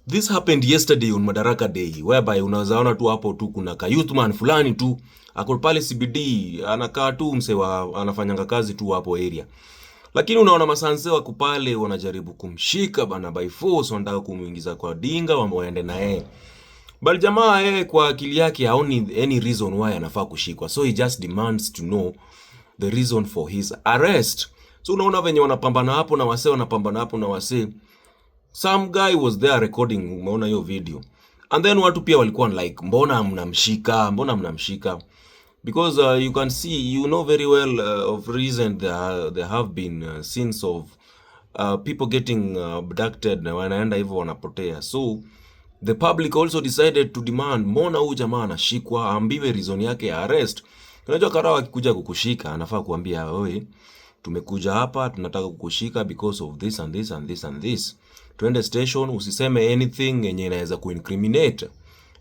This happened yesterday on Madaraka Day, whereby unaweza ona tu hapo tu kuna ka youthman fulani tu ako pale CBD anakaa tu msewa anafanyanga kazi tu hapo area. Lakini unaona masanse wako pale wanajaribu kumshika bana by force, wanataka kumuingiza kwa dinga waende na yeye. Bali jamaa yeye kwa akili yake haoni any reason why anafaa kushikwa. So he just demands to know the reason for his arrest. So unaona venye wanapambana hapo na wasee, wanapambana hapo na wasee. Some guy was there recording, umeona hiyo video. And then watu pia walikuwa like, mbona mnamshika? Mbona mnamshika? Because you can see, you know very well of reason there have been scenes of people getting abducted na wanaenda hivyo wanapotea. So the public also decided to demand, mbona huyu jamaa anashikwa, aambiwe reason yake ya arrest. Unajua Karao akikuja kukushika anafaa kuambia wewe, tumekuja hapa tunataka kukushika because of this and this and this and this. Twende station, usiseme anything yenye inaweza kuincriminate,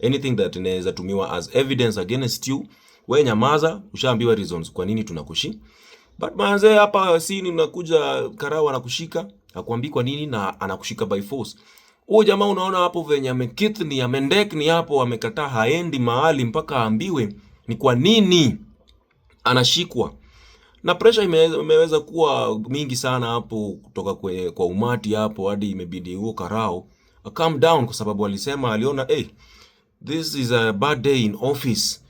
anything that inaweza tumiwa as evidence against you. Wewe nyamaza, ushaambiwa reasons kwa nini tunakushika. But manze hapa scene unakuja Karao anakushika, hakuambii kwa nini na anakushika by force. Huyo jamaa unaona hapo venye amekithni, amendekni hapo, amekataa haendi mahali mpaka aambiwe ni kwa nini anashikwa. Na pressure imeweza kuwa mingi sana hapo kutoka kwa umati hapo hadi imebidi huo Karao calm down, kwa sababu alisema aliona this is a bad day in office,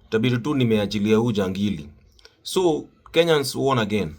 tabiri tu nimeachilia huyu jangili. So Kenyans won again.